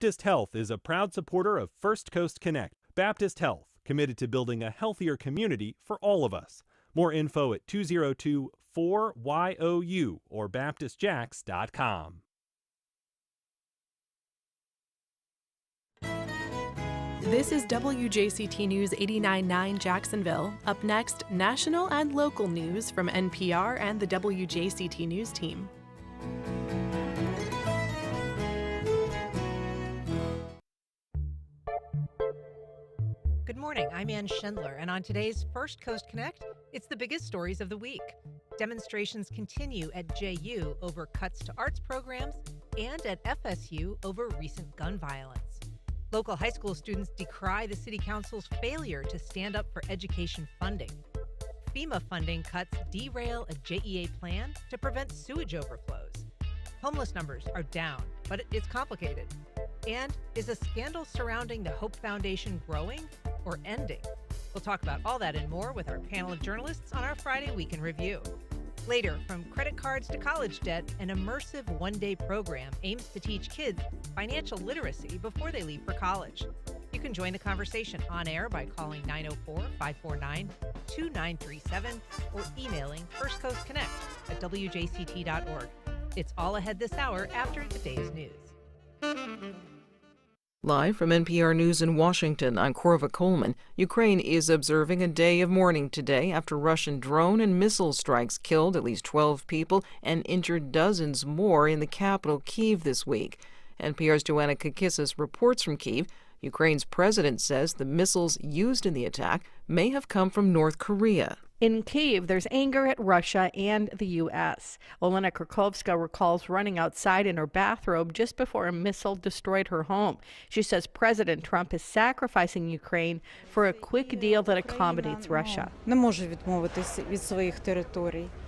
Baptist Health is a proud supporter of First Coast Connect. Baptist Health, committed to building a healthier community for all of us. More info at 202-4YOU or baptistjacks.com. This is WJCT News 89.9 Jacksonville. Up next, national and local news from NPR and the WJCT News team. Good morning, I'm Ann Schindler, and on today's First Coast Connect, it's the biggest stories of the week. Demonstrations continue at JU over cuts to arts programs and at FSU over recent gun violence. Local high school students decry the City Council's failure to stand up for education funding. FEMA funding cuts derail a JEA plan to prevent sewage overflows. Homeless numbers are down, but it's complicated. And is a scandal surrounding the Hope Foundation growing or ending? We'll talk about all that and more with our panel of journalists on our Friday Week in Review. Later, from credit cards to college debt, an immersive one-day program aims to teach kids financial literacy before they leave for college. You can join the conversation on air by calling 904-549-2937 or emailing firstcoastconnect@wjct.org. It's all ahead this hour after the day's news. Live from NPR News in Washington, I'm Corva Coleman. Ukraine is observing a day of mourning today after Russian drone and missile strikes killed at least 12 people and injured dozens more in the capital, Kyiv, this week. NPR's Joanna Kakissis reports from Kyiv. Ukraine's president says the missiles used in the attack may have come from North Korea. In Kyiv, there's anger at Russia and the U.S. Olena Krakovska recalls running outside in her bathrobe just before a missile destroyed her home. She says President Trump is sacrificing Ukraine for a quick deal that accommodates Russia.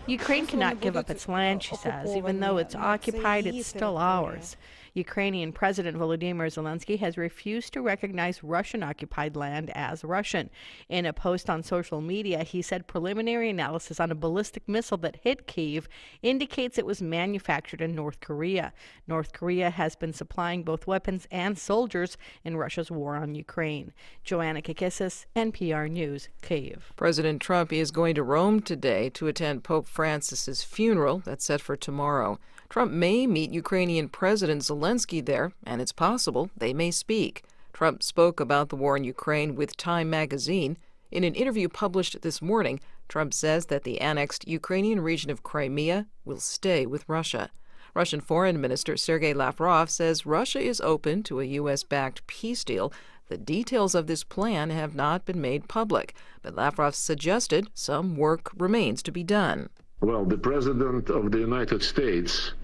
Ukraine cannot give up its land, she says. Even though it's occupied, it's still ours. Ukrainian President Volodymyr Zelensky has refused to recognize Russian-occupied land as Russian. In a post on social media, he said preliminary analysis on a ballistic missile that hit Kyiv indicates it was manufactured in North Korea. North Korea has been supplying both weapons and soldiers in Russia's war on Ukraine. Joanna Kakissis, NPR News, Kyiv. President Trump is going to Rome today to attend Pope Francis's funeral that's set for tomorrow. Trump may meet Ukrainian President Zelensky there, and it's possible they may speak. Trump spoke about the war in Ukraine with Time magazine. In an interview published this morning, Trump says that the annexed Ukrainian region of Crimea will stay with Russia. Russian Foreign Minister Sergei Lavrov says Russia is open to a U.S.-backed peace deal. The details of this plan have not been made public, but Lavrov suggested some work remains to be done. Well, the President of the United States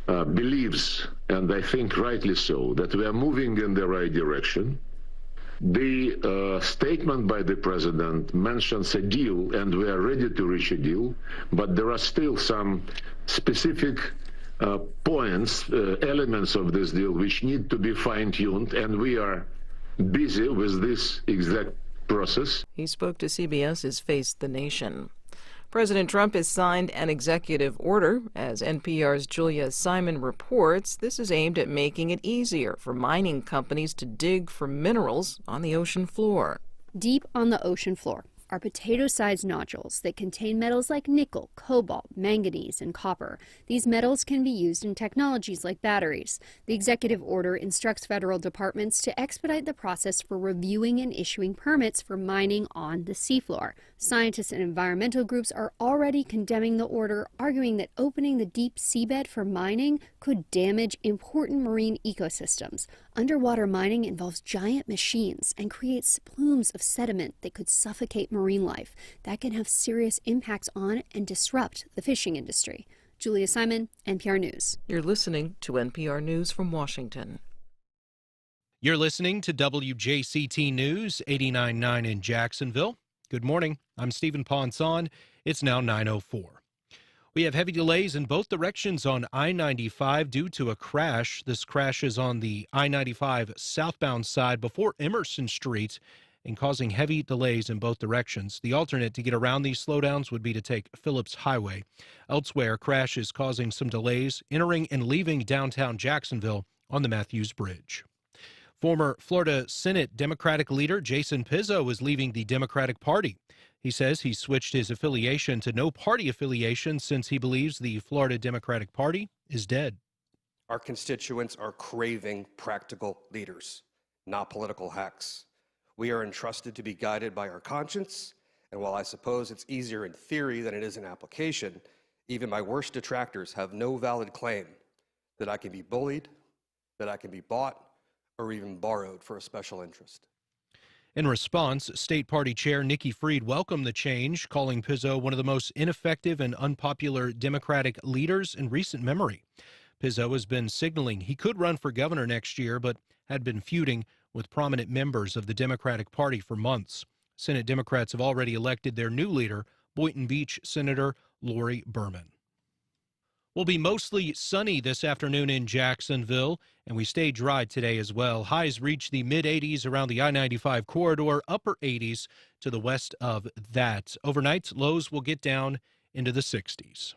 believes, and I think rightly so, that we are moving in the right direction. The statement by the President mentions a deal, and we are ready to reach a deal, but there are still some specific points, elements of this deal which need to be fine-tuned, and we are busy with this exact process. He spoke to CBS's Face the Nation. President Trump has signed an executive order. As NPR's Julia Simon reports, this is aimed at making it easier for mining companies to dig for minerals on the ocean floor. Deep on the ocean floor are potato-sized nodules that contain metals like nickel, cobalt, manganese, and copper. These metals can be used in technologies like batteries. The executive order instructs federal departments to expedite the process for reviewing and issuing permits for mining on the seafloor. Scientists and environmental groups are already condemning the order, arguing that opening the deep seabed for mining could damage important marine ecosystems. Underwater mining involves giant machines and creates plumes of sediment that could suffocate marine life. That can have serious impacts on and disrupt the fishing industry. Julia Simon, NPR News. You're listening to NPR News from Washington. You're listening to WJCT News 89.9 in Jacksonville. Good morning. I'm Stephen Ponson. It's now 9:04. We have heavy delays in both directions on I-95 due to a crash. This crash is on the I-95 southbound side before Emerson Street and causing heavy delays in both directions. The alternate to get around these slowdowns would be to take Phillips Highway. Elsewhere, crash is causing some delays entering and leaving downtown Jacksonville on the Matthews Bridge. Former Florida Senate Democratic leader Jason Pizzo is leaving the Democratic Party. He says he switched his affiliation to no party affiliation since he believes the Florida Democratic Party is dead. Our constituents are craving practical leaders, not political hacks. We are entrusted to be guided by our conscience, and while I suppose it's easier in theory than it is in application, even my worst detractors have no valid claim that I can be bullied, that I can be bought, or even borrowed for a special interest. In response, State Party Chair Nikki Fried welcomed the change, calling Pizzo one of the most ineffective and unpopular Democratic leaders in recent memory. Pizzo has been signaling he could run for governor next year, but had been feuding with prominent members of the Democratic Party for months. Senate Democrats have already elected their new leader, Boynton Beach Senator Lori Berman. Will be mostly sunny this afternoon in Jacksonville, and we stay dry today as well. Highs reach the mid-80s around the I-95 corridor, upper 80s to the west of that. Overnight, lows will get down into the 60s.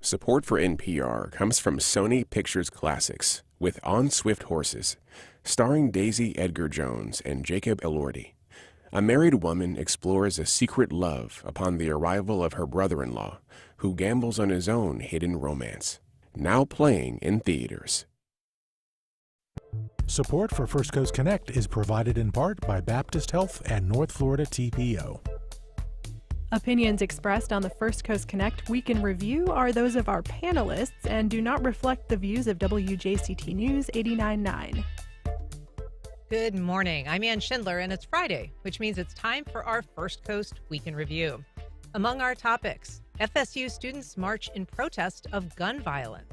Support for NPR comes from Sony Pictures Classics with On Swift Horses, starring Daisy Edgar Jones and Jacob Elordi. A married woman explores a secret love upon the arrival of her brother-in-law, who gambles on his own hidden romance. Now playing in theaters. Support for First Coast Connect is provided in part by Baptist Health and North Florida TPO. Opinions expressed on the First Coast Connect Week in Review are those of our panelists and do not reflect the views of WJCT News 89.9. Good morning. I'm Ann Schindler, and it's Friday, which means it's time for our First Coast Week in Review. Among our topics, FSU students march in protest of gun violence.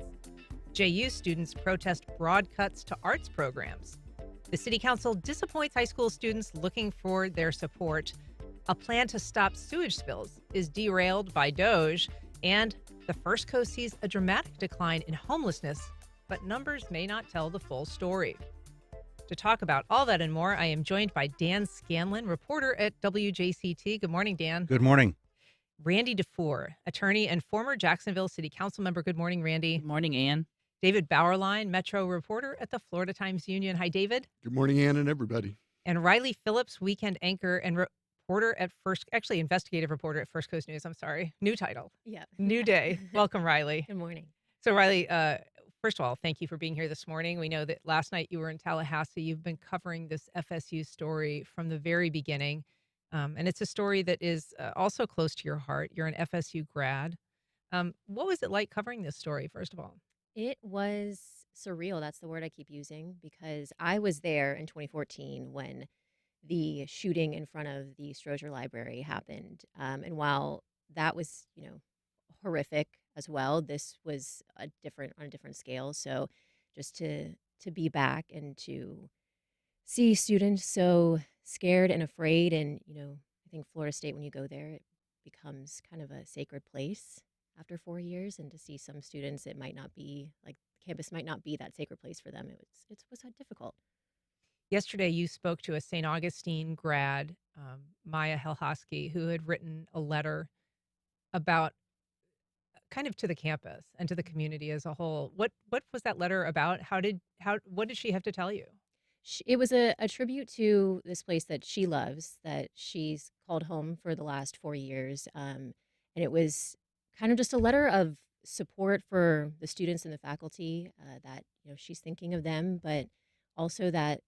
JU students protest broad cuts to arts programs. The City Council disappoints high school students looking for their support. A plan to stop sewage spills is derailed by DOJ, and the First Coast sees a dramatic decline in homelessness, but numbers may not tell the full story. To talk about all that and more, I am joined by Dan Scanlan, reporter at WJCT. Good morning, Dan. Good morning. Randy DeFoor, attorney and former Jacksonville City Council member. Good morning, Randy. Good morning, Ann. David Bauerlein, Metro reporter at the Florida Times-Union. Hi, David. Good morning, Ann, and everybody. And Riley Phillips, weekend anchor and investigative reporter at First Coast News. I'm sorry. New title. Yeah. New day. Welcome, Riley. Good morning. So, Riley, first of all, thank you for being here this morning. We know that last night you were in Tallahassee. You've been covering this FSU story from the very beginning. And it's a story that is also close to your heart. You're an FSU grad. What was it like covering this story, first of all? It was surreal. That's the word I keep using, because I was there in 2014 when the shooting in front of the Stroger Library happened. And while that was, horrific as well, this was on a different scale. So just to be back and to see students so scared and afraid, and I think Florida State, when you go there, it becomes kind of a sacred place after 4 years, and to see some students, it might not be like campus might not be that sacred place for them. It was difficult. Yesterday, you spoke to a St. Augustine grad, Maya Helhosky, who had written a letter about kind of to the campus and to the community as a whole. What was that letter about? What did she have to tell you? It was a tribute to this place that she loves, that she's called home for the last 4 years. And it was kind of just a letter of support for the students and the faculty, that she's thinking of them, but also that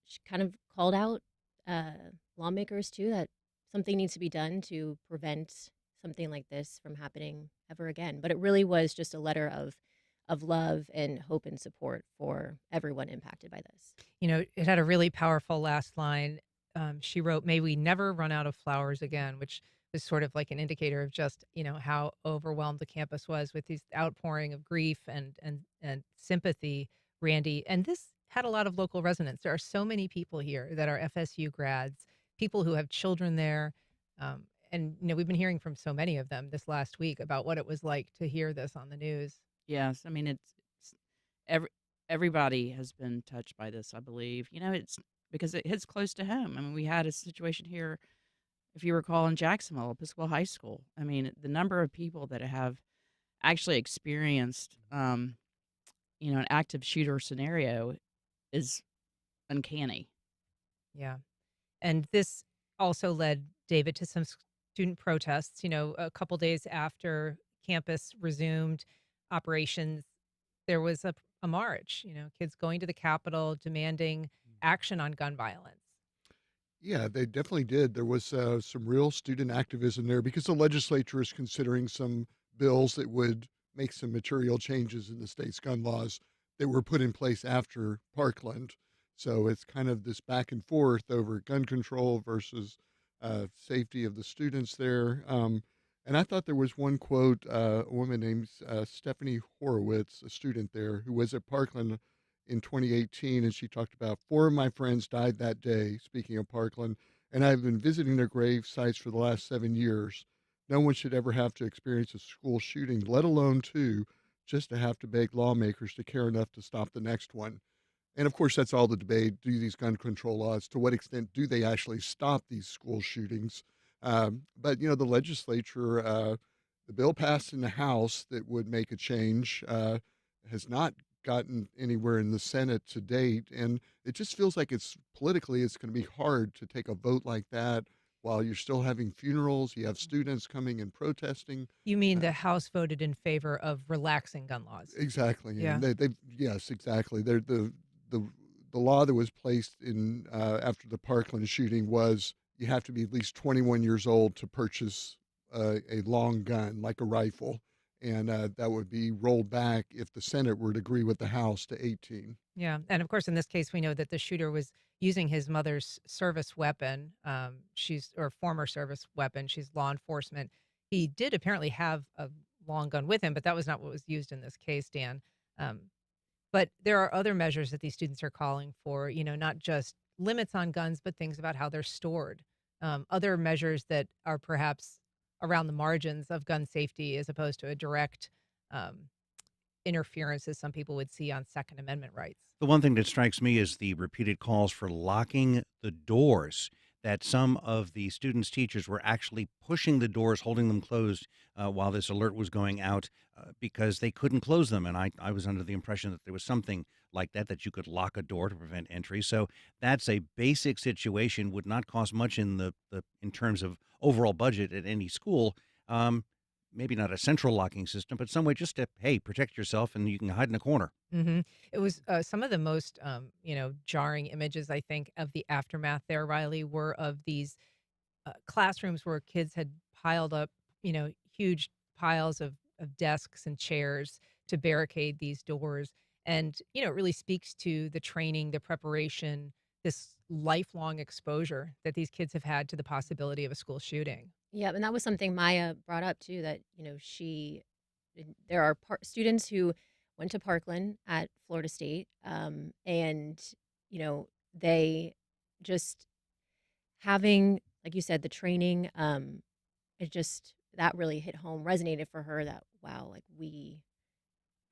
she kind of called out lawmakers too, that something needs to be done to prevent something like this from happening ever again. But it really was just a letter of love and hope and support for everyone impacted by this. It had a really powerful last line. She wrote, "May we never run out of flowers again," which was sort of like an indicator of just, how overwhelmed the campus was with these outpouring of grief and sympathy, Randy. And this had a lot of local resonance. There are so many people here that are FSU grads, people who have children there. And we've been hearing from so many of them this last week about what it was like to hear this on the news. Yes, I mean, it's everybody has been touched by this, I believe. It's because it hits close to home. I mean, we had a situation here, if you recall, in Jacksonville, Episcopal High School. I mean, the number of people that have actually experienced, an active shooter scenario is uncanny. Yeah. And this also led, David, to some student protests. A couple days after campus resumed operations, there was a march, kids going to the Capitol demanding action on gun violence. Yeah, they definitely did. There was some real student activism there because the legislature is considering some bills that would make some material changes in the state's gun laws that were put in place after Parkland. So it's kind of this back and forth over gun control versus safety of the students there. And I thought there was one quote, a woman named Stephanie Horowitz, a student there who was at Parkland in 2018, and she talked about 4 of my friends died that day, speaking of Parkland, and I've been visiting their grave sites for the last 7 years. No one should ever have to experience a school shooting, let alone 2, just to have to beg lawmakers to care enough to stop the next one. And of course, that's all the debate. Do these gun control laws, to what extent do they actually stop these school shootings? But, the legislature, the bill passed in the House that would make a change, has not gotten anywhere in the Senate to date. And it just feels like it's going to be hard to take a vote like that while you're still having funerals. You have students coming and protesting. You mean the House voted in favor of relaxing gun laws? Exactly. Yeah. And yes, exactly. The law that was placed in after the Parkland shooting was you have to be at least 21 years old to purchase a long gun, like a rifle. And that would be rolled back if the Senate were to agree with the House to 18. Yeah. And of course, in this case, we know that the shooter was using his mother's service weapon. Or former service weapon. She's law enforcement. He did apparently have a long gun with him, but that was not what was used in this case, Dan. But there are other measures that these students are calling for, not just limits on guns, but things about how they're stored. Other measures that are perhaps around the margins of gun safety as opposed to a direct interference as some people would see on Second Amendment rights. The one thing that strikes me is the repeated calls for locking the doors, that some of the students' teachers were actually pushing the doors, holding them closed while this alert was going out because they couldn't close them. And I was under the impression that there was something like that you could lock a door to prevent entry. So that's a basic situation, would not cost much in terms of overall budget at any school. Maybe not a central locking system, but some way just to, hey, protect yourself and you can hide in a corner. Mm-hmm. It was some of the most, jarring images, I think, of the aftermath there, Riley, were of these classrooms where kids had piled up, huge piles of desks and chairs to barricade these doors. And, it really speaks to the training, the preparation, this lifelong exposure that these kids have had to the possibility of a school shooting. Yeah, and that was something Maya brought up too, that, there are students who went to Parkland at Florida State, and, they just having, like you said, the training, that really hit home, resonated for her that, wow, like we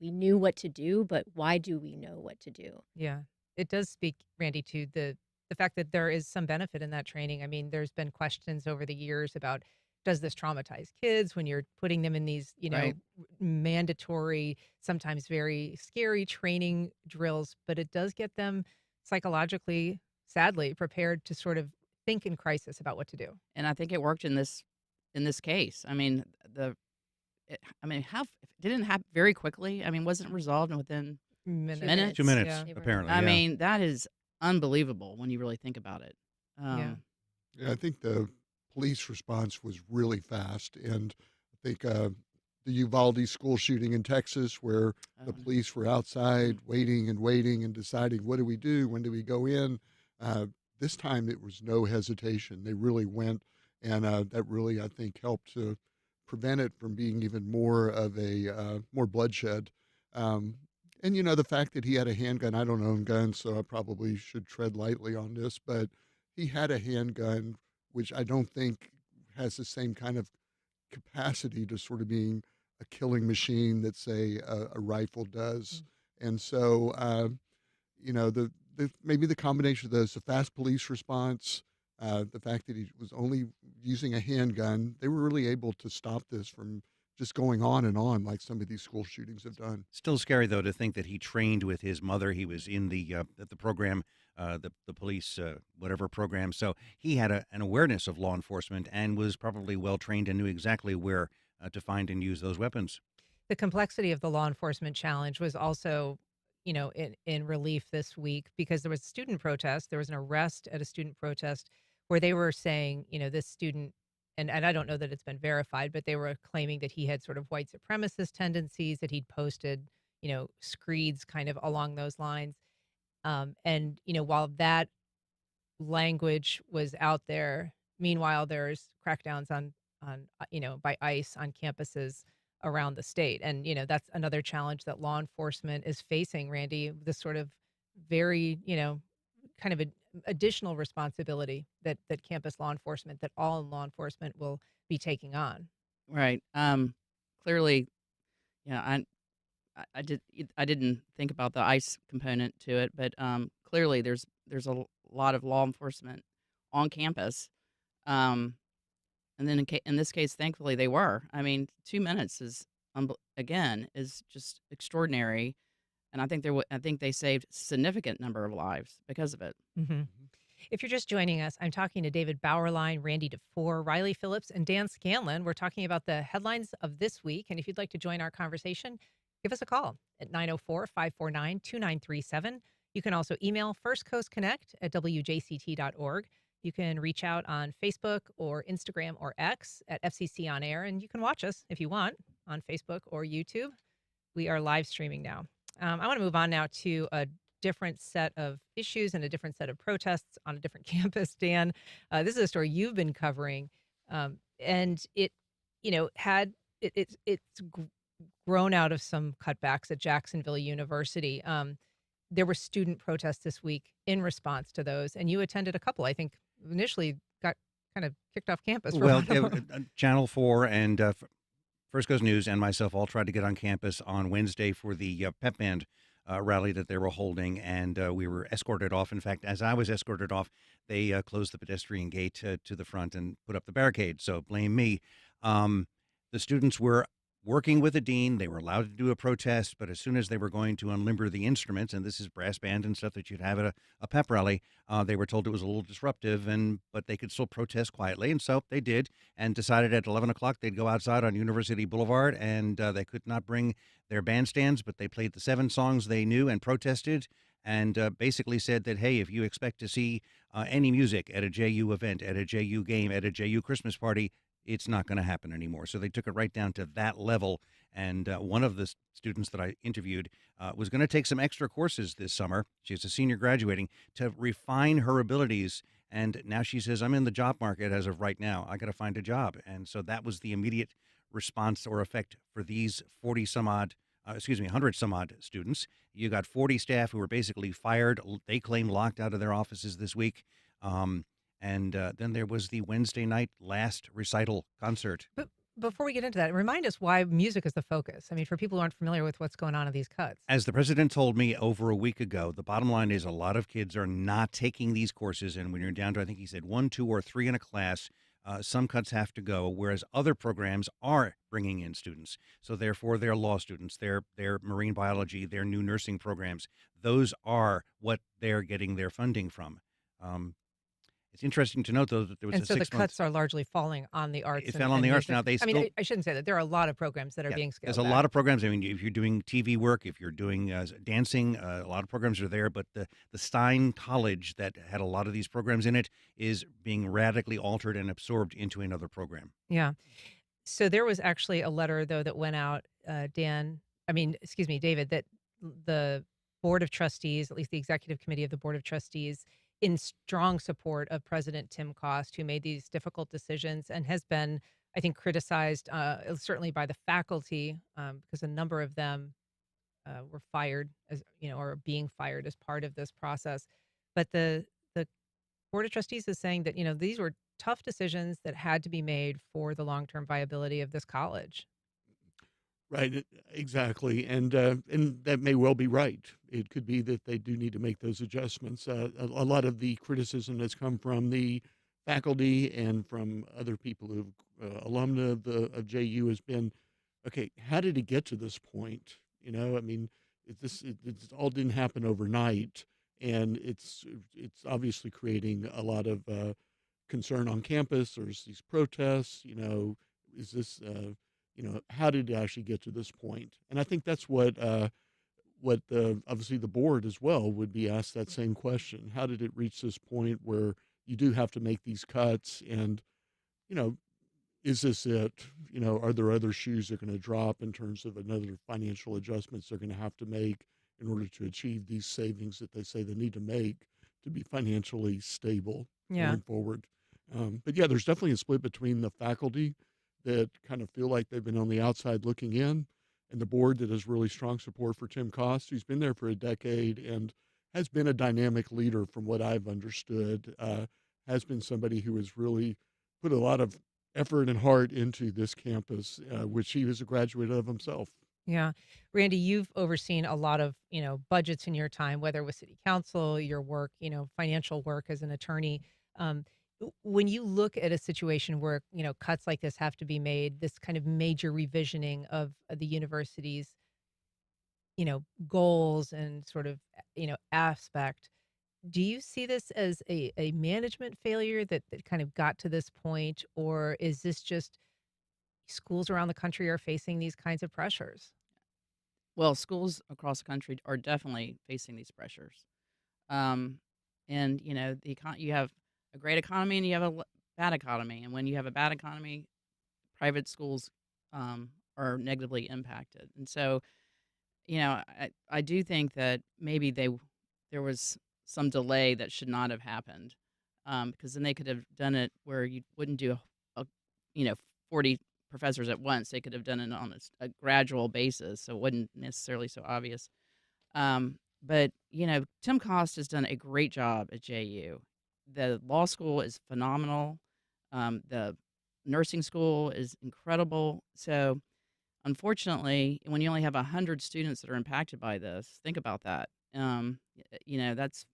knew what to do, but why do we know what to do? Yeah, it does speak, Randy, to the fact that there is some benefit in that training. I mean, there's been questions over the years about, does this traumatize kids when you're putting them in these, Right. mandatory, sometimes very scary training drills, but it does get them psychologically, sadly, prepared to sort of think in crisis about what to do. And I think it worked in this case. I mean, it didn't happen very quickly. I mean, wasn't resolved within minutes. 2 minutes, They were- apparently. I yeah. mean, that is unbelievable when you really think about it. Yeah. Yeah, I think the police response was really fast. And I think the Uvalde school shooting in Texas, where the police were outside waiting and deciding, what do we do? When do we go in? This time it was no hesitation. They really went. And that really, I think, helped to prevent it from being even more of a more bloodshed. And, the fact that he had a handgun, I don't own guns, so I probably should tread lightly on this, but he had a handgun, which I don't think has the same kind of capacity to sort of being a killing machine that, say, a rifle does. And so, maybe the combination of those, the fast police response, the fact that he was only using a handgun, they were really able to stop this from just going on like some of these school shootings have done. Still scary, though, to think that he trained with his mother. He was in the program, the police whatever program. So he had an awareness of law enforcement and was probably well trained and knew exactly where to find and use those weapons. The complexity of the law enforcement challenge was also, in relief this week because there was a student protest. There was an arrest at a student protest where they were saying, this student, and I don't know that it's been verified, but they were claiming that he had sort of white supremacist tendencies, that he'd posted, screeds kind of along those lines. While that language was out there, meanwhile, there's crackdowns on by ICE on campuses around the state. And, that's another challenge that law enforcement is facing, Randy, this sort of very, kind of additional responsibility that campus law enforcement, that all law enforcement will be taking on. Right. Clearly, I didn't think about the ICE component to it, but clearly there's a lot of law enforcement on campus. And then in this case, thankfully, they were. I mean, 2 minutes is just extraordinary, and I think they saved a significant number of lives because of it. Mm-hmm. If you're just joining us, I'm talking to David Bauerlein, Randy DeFoor, Riley Phillips, and Dan Scanlan. We're talking about the headlines of this week, and if you'd like to join our conversation, give us a call at 904-549-2937. You can also email firstcoastconnect@wjct.org. You can reach out on Facebook or Instagram or X at FCC On Air, and you can watch us if you want on Facebook or YouTube. We are live streaming now. I want to move on now to a different set of issues and a different set of protests on a different campus. Dan, this is a story you've been covering, and it's grown out of some cutbacks at Jacksonville University. There were student protests this week in response to those, and you attended a couple. I think initially got kind of kicked off campus. Channel 4 and First Coast News and myself all tried to get on campus on Wednesday for the pep band rally that they were holding, and we were escorted off. In fact, as I was escorted off, they closed the pedestrian gate to the front and put up the barricade, so blame me. The students were working with the dean. They were allowed to do a protest, but as soon as they were going to unlimber the instruments, and this is brass band and stuff that you'd have at a pep rally, they were told it was a little disruptive, but they could still protest quietly, and so they did, and decided at 11 o'clock they'd go outside on University Boulevard, and they could not bring their bandstands, but they played the 7 songs they knew and protested, and basically said that, hey, if you expect to see any music at a JU event, at a JU game, at a JU Christmas party, it's not going to happen anymore. So they took it right down to that level. And one of the students that I interviewed was going to take some extra courses this summer. She's a senior graduating to refine her abilities. And now she says, I'm in the job market as of right now. I got to find a job. And so that was the immediate response or effect for these 100 some odd students. You got 40 staff who were basically fired. They claim locked out of their offices this week. And then there was the Wednesday night last recital concert. But before we get into that, remind us why music is the focus. I mean, for people who aren't familiar with what's going on in these cuts. As the president told me over a week ago, the bottom line is a lot of kids are not taking these courses. And when you're down to, I think he said 1, 2, or 3 in a class, some cuts have to go, whereas other programs are bringing in students. So therefore, their law students, their marine biology, their new nursing programs, those are what they're getting their funding from. It's interesting to note, though, that there was and so the cuts are largely falling on the arts. It fell on the arts. Now, I mean, I shouldn't say that. There are a lot of programs that are being scaled There's a lot of programs. I mean, if you're doing TV work, if you're doing dancing, a lot of programs are there. But the Stein College that had a lot of these programs in it is being radically altered and absorbed into another program. Yeah. So there was actually a letter, though, that went out, David, that the Board of Trustees, at least the executive committee of the Board of Trustees, in strong support of President Tim Cost, who made these difficult decisions and has been, I think, criticized certainly by the faculty because a number of them were fired or being fired as part of this process. But the Board of Trustees is saying that, these were tough decisions that had to be made for the long-term viability of this college. Right, exactly, and that may well be right. It could be that they do need to make those adjustments. A lot of the criticism has come from the faculty and from other people who alumni of JU has been okay, how did it get to this point? You know, I mean, it all didn't happen overnight, and it's obviously creating a lot of concern on campus. There's these protests. You know, is this how did it actually get to this point? And I think that's what obviously the board as well would be asked that same question. How did it reach this point where you do have to make these cuts? And, you know, is this it? You know, are there other shoes that are going to drop in terms of another financial adjustments they're going to have to make in order to achieve these savings that they say they need to make to be financially stable going forward? But yeah, there's definitely a split between the faculty that kind of feel like they've been on the outside looking in, and the board that has really strong support for Tim Cost, who's been there for a decade and has been a dynamic leader from what I've understood, has been somebody who has really put a lot of effort and heart into this campus, which he was a graduate of himself. Yeah. Randy, you've overseen a lot of, budgets in your time, whether with city council, your work, financial work as an attorney. When you look at a situation where, cuts like this have to be made, this kind of major revisioning of the university's, goals and sort of, aspect, do you see this as a management failure that kind of got to this point, or is this just schools around the country are facing these kinds of pressures? Well, schools across the country are definitely facing these pressures. And you have a great economy and you have a bad economy. And when you have a bad economy, private schools are negatively impacted. And so, I do think that maybe there was some delay that should not have happened, because then they could have done it where you wouldn't do 40 professors at once. They could have done it on a gradual basis, so it wasn't necessarily so obvious. But Tim Cost has done a great job at JU. The law school is phenomenal. The nursing school is incredible. So, unfortunately, when you only have 100 students that are impacted by this, think about that. That's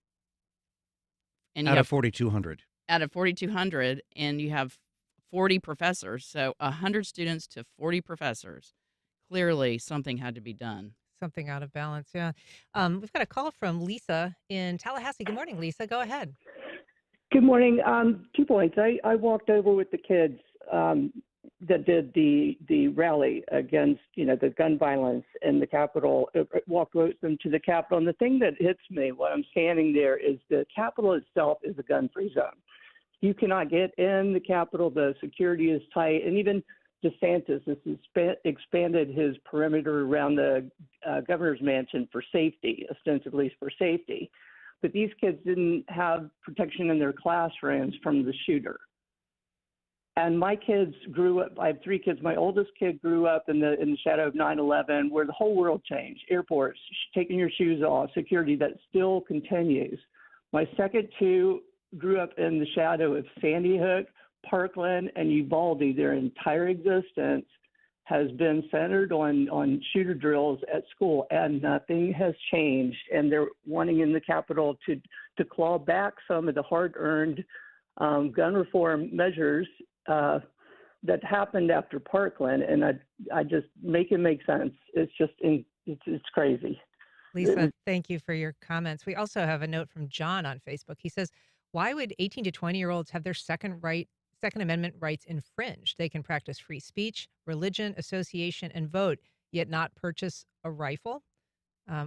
and you Out have of 4,200. out of 4,200, and you have 40 professors. So 100 students to 40 professors. Clearly, something had to be done. Something out of balance, yeah. We've got a call from Lisa in Tallahassee. Good morning, Lisa. Go ahead. Good morning. 2 points. I walked over with the kids that did the rally against, the gun violence in the Capitol, walked with them to the Capitol. And the thing that hits me when I'm standing there is the Capitol itself is a gun-free zone. You cannot get in the Capitol. The security is tight. And even DeSantis has expanded his perimeter around the governor's mansion for safety, ostensibly for safety. But these kids didn't have protection in their classrooms from the shooter. And my kids grew up, I have 3 kids. My oldest kid grew up in the shadow of 9/11, where the whole world changed. Airports, taking your shoes off, security, that still continues. My second 2 grew up in the shadow of Sandy Hook, Parkland, and Uvalde. Their entire existence has been centered on shooter drills at school, and nothing has changed. And they're wanting in the Capitol to claw back some of the hard-earned gun reform measures that happened after Parkland, and I just make it make sense. It's just it's crazy. Lisa, thank you for your comments. We also have a note from John on Facebook. He says, "Why would 18 to 20-year-olds have their Second Amendment rights infringed? They can practice free speech, religion, association, and vote, yet not purchase a rifle."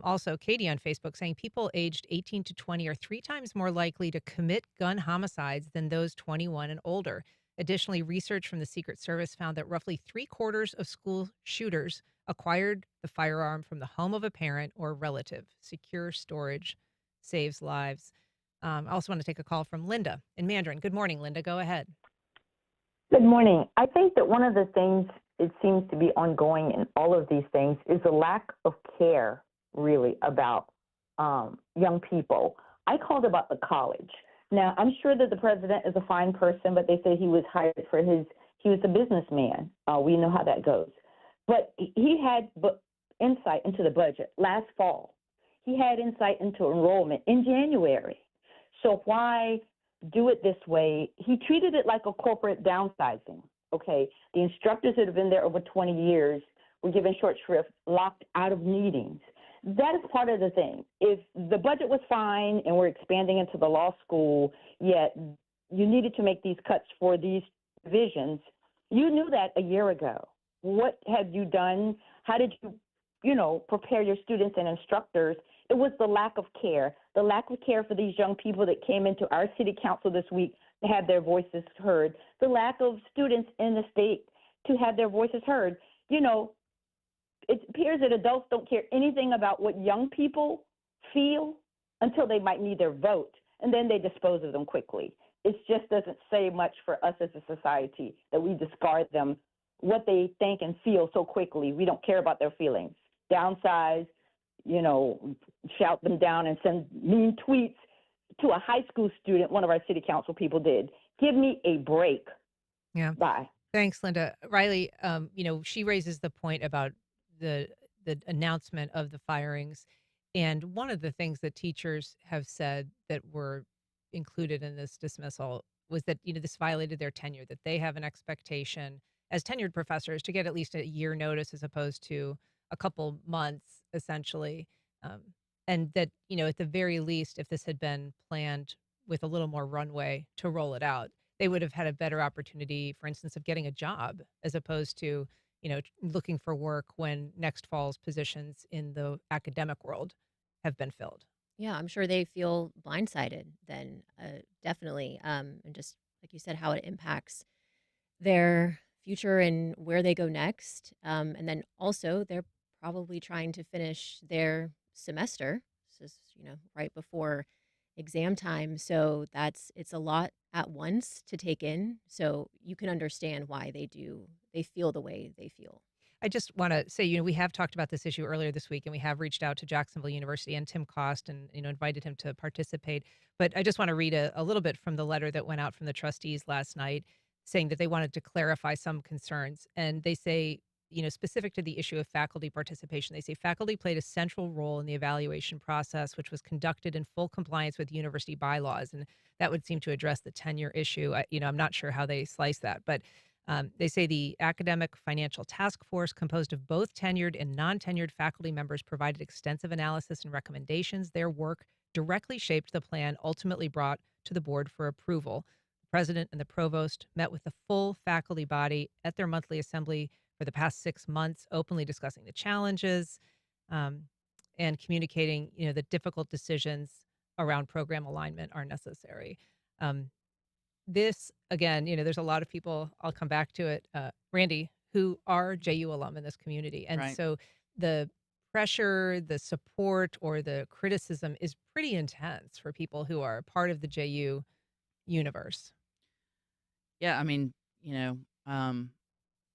Also, Katie on Facebook saying people aged 18 to 20 are 3 times more likely to commit gun homicides than those 21 and older. Additionally, research from the Secret Service found that roughly 3/4 of school shooters acquired the firearm from the home of a parent or relative. Secure storage saves lives. I also want to take a call from Linda in Mandarin. Good morning, Linda. Go ahead. Good morning. I think that one of the things it seems to be ongoing in all of these things is a lack of care, really, about young people. I called about the college. Now, I'm sure that the president is a fine person, but they say he was hired for he was a businessman. We know how that goes. But he had insight into the budget last fall. He had insight into enrollment in January. So why do it this way? He treated it like a corporate downsizing. Okay, the instructors that have been there over 20 years were given short shrift, locked out of meetings. That is part of the thing. If the budget was fine and we're expanding into the law school, yet you needed to make these cuts for these divisions, you knew that a year ago. What have you done? How did you, prepare your students and instructors? It was the lack of care for these young people that came into our city council this week to have their voices heard, the lack of students in the state to have their voices heard. It appears that adults don't care anything about what young people feel until they might need their vote, and then they dispose of them quickly. It just doesn't say much for us as a society that we discard them, what they think and feel so quickly. We don't care about their feelings. Downsize, shout them down and send mean tweets to a high school student, one of our city council people did. Give me a break. Yeah. Bye. Thanks, Linda. Riley, she raises the point about the announcement of the firings. And one of the things that teachers have said that were included in this dismissal was that, this violated their tenure, that they have an expectation as tenured professors to get at least a year notice as opposed to a couple months, essentially. And that, at the very least, if this had been planned with a little more runway to roll it out, they would have had a better opportunity, for instance, of getting a job as opposed to, looking for work when next fall's positions in the academic world have been filled. Yeah, I'm sure they feel blindsided then, definitely. And just like you said, how it impacts their future and where they go next. And then also they're probably trying to finish their semester. This is, right before exam time. So it's a lot at once to take in. So you can understand why they feel the way they feel. I just want to say, we have talked about this issue earlier this week, and we have reached out to Jacksonville University and Tim Cost and, invited him to participate. But I just want to read a little bit from the letter that went out from the trustees last night, saying that they wanted to clarify some concerns. And they say, specific to the issue of faculty participation, they say faculty played a central role in the evaluation process, which was conducted in full compliance with university bylaws. And that would seem to address the tenure issue. I'm not sure how they slice that, but they say the academic financial task force, composed of both tenured and non-tenured faculty members, provided extensive analysis and recommendations. Their work directly shaped the plan ultimately brought to the board for approval. The president and the provost met with the full faculty body at their monthly assembly for the past 6 months, openly discussing the challenges and communicating, that difficult decisions around program alignment are necessary. This, again, there's a lot of people, I'll come back to it, Randy, who are JU alum in this community. And Right. so the pressure, the support, or the criticism is pretty intense for people who are part of the JU universe. Yeah, I mean,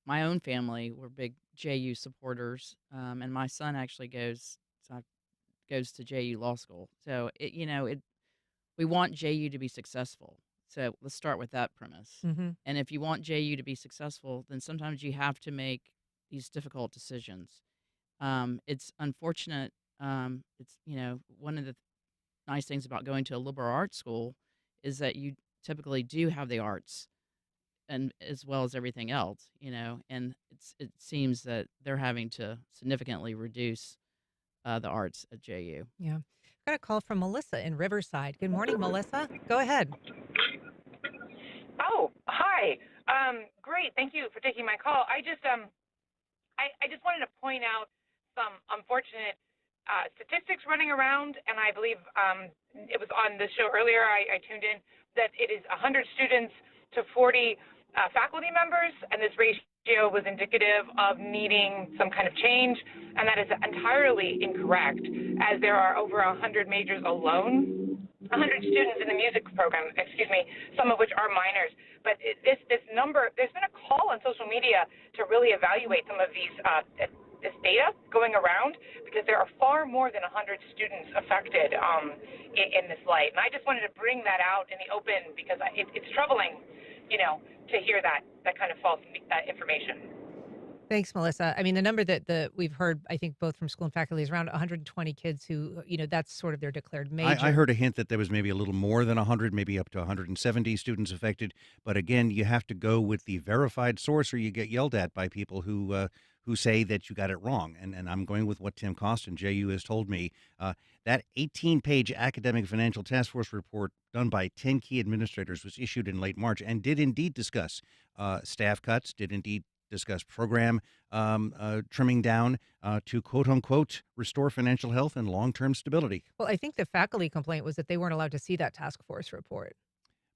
my own family were big JU supporters, and my son actually goes to JU Law School. So we want JU to be successful. So let's start with that premise. Mm-hmm. And if you want JU to be successful, then sometimes you have to make these difficult decisions. It's unfortunate. It's one of the nice things about going to a liberal arts school is that you typically do have the arts and as well as everything else, and it seems that they're having to significantly reduce the arts at JU. Yeah. Got a call from Melissa in Riverside. Good morning, Melissa. Go ahead. Oh, hi. Great. Thank you for taking my call. I just wanted to point out some unfortunate statistics running around, and I believe it was on the show earlier. I tuned in that it is 100 students to 40 faculty members, and this ratio was indicative of needing some kind of change, and that is entirely incorrect, as there are over 100 majors alone, 100 students in the music program, some of which are minors. But this number, there's been a call on social media to really evaluate some of this data going around, because there are far more than 100 students affected in this light. And I just wanted to bring that out in the open, because it's troubling, to hear that kind of false information. Thanks, Melissa. I mean, the number that we've heard, I think, both from school and faculty is around 120 kids who, that's sort of their declared major. I heard a hint that there was maybe a little more than 100, maybe up to 170 students affected. But again, you have to go with the verified source, or you get yelled at by people who who say that you got it wrong. And I'm going with what Tim Costin, JU, has told me. That 18-page academic financial task force report done by 10 key administrators was issued in late March and did indeed discuss staff cuts, did indeed discuss program trimming down to, quote unquote, restore financial health and long-term stability. Well, I think the faculty complaint was that they weren't allowed to see that task force report.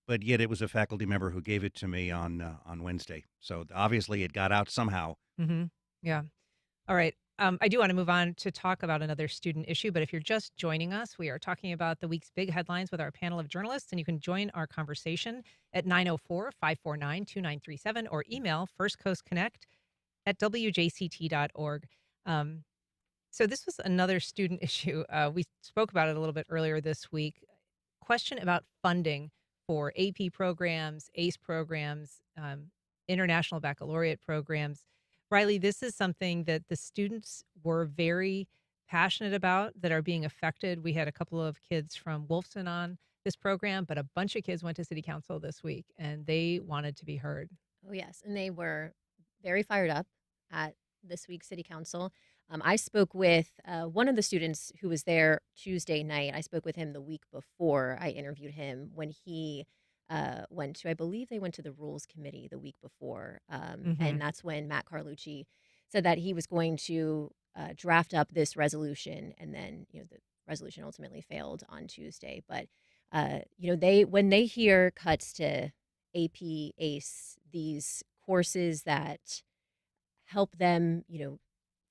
But yet it was a faculty member who gave it to me on Wednesday. So obviously it got out somehow. Mm-hmm. Yeah. All right. I do want to move on to talk about another student issue, but if you're just joining us, we are talking about the week's big headlines with our panel of journalists, and you can join our conversation at 904-549-2937 or email firstcoastconnect@wjct.org. So this was another student issue. We spoke about it a little bit earlier this week. Question about funding for AP programs, ACE programs, international baccalaureate programs. Riley, this is something that the students were very passionate about that are being affected. We had a couple of kids from Wolfson on this program, but a bunch of kids went to City Council this week and they wanted to be heard. Oh, yes. And they were very fired up at this week's City Council. I spoke with one of the students who was there Tuesday night. I spoke with him the week before I interviewed him when he went to, I believe they went to the Rules Committee the week before. And that's when Matt Carlucci said that he was going to draft up this resolution. And then, the resolution ultimately failed on Tuesday. But, when they hear cuts to AP, ACE, these courses that help them,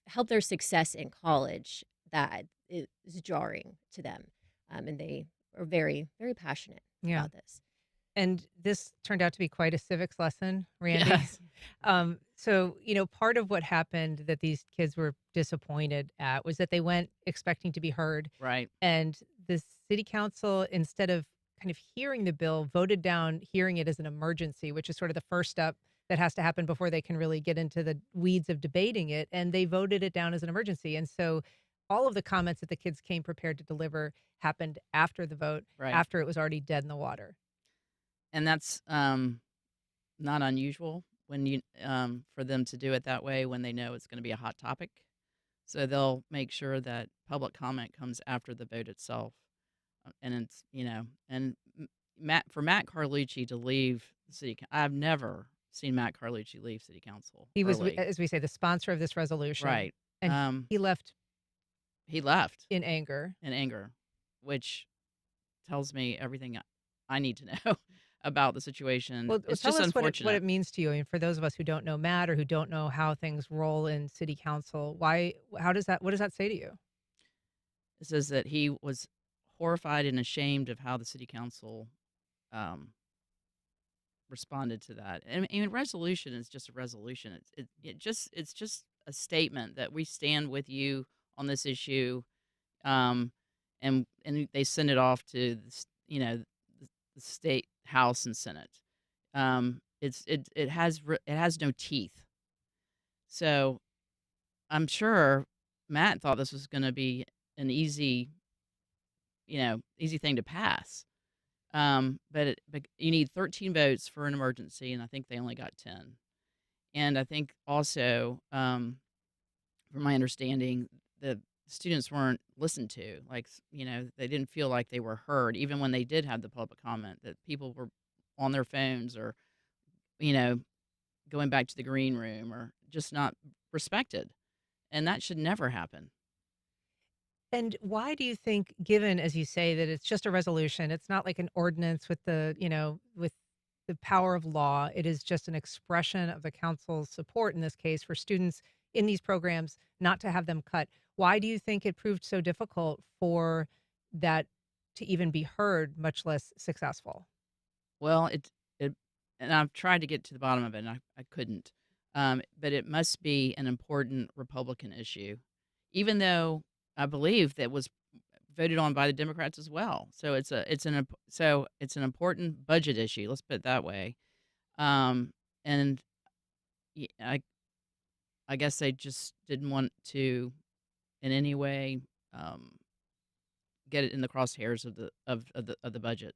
help their success in college, that is jarring to them. And they are very, very passionate about this. And this turned out to be quite a civics lesson, Randy. Yes. So, part of what happened that these kids were disappointed at was that they went expecting to be heard. Right. And the city council, instead of kind of hearing the bill, voted down hearing it as an emergency, which is sort of the first step that has to happen before they can really get into the weeds of debating it. And they voted it down as an emergency. And so all of the comments that the kids came prepared to deliver happened after the vote, Right. after it was already dead in the water. And that's not unusual when you for them to do it that way when they know it's going to be a hot topic. So they'll make sure that public comment comes after the vote itself. And it's Matt Carlucci to leave the city. I've never seen Matt Carlucci leave city council. He was, early. as we say, the sponsor of this resolution. Right. And he left He left in anger. Which tells me everything I need to know about the situation. Well, It's tell just us unfortunate. what it means to you. I mean, for those of us who don't know Matt or who don't know how things roll in city council, what does that say to you? It says that he was horrified and ashamed of how the city council responded to that. And resolution is just a resolution. It's just a statement that we stand with you on this issue, and they send it off to the state house and senate. It has no teeth. So I'm sure Matt thought this was going to be an easy thing to pass. But you need 13 votes for an emergency, and I think they only got 10. And I think also, from my understanding, the students weren't listened to. They didn't feel like they were heard, even when they did have the public comment, that people were on their phones or, going back to the green room or just not respected. And that should never happen. And why do you think, given, as you say, that it's just a resolution, it's not like an ordinance with with the power of law, it is just an expression of the council's support in this case for students in these programs not to have them cut. Why do you think it proved so difficult for that to even be heard, much less successful? Well, and I've tried to get to the bottom of it, and I couldn't. But it must be an important Republican issue, even though I believe that was voted on by the Democrats as well. So it's an important budget issue. Let's put it that way. And I guess they just didn't want to, in any way, get it in the crosshairs of the budget.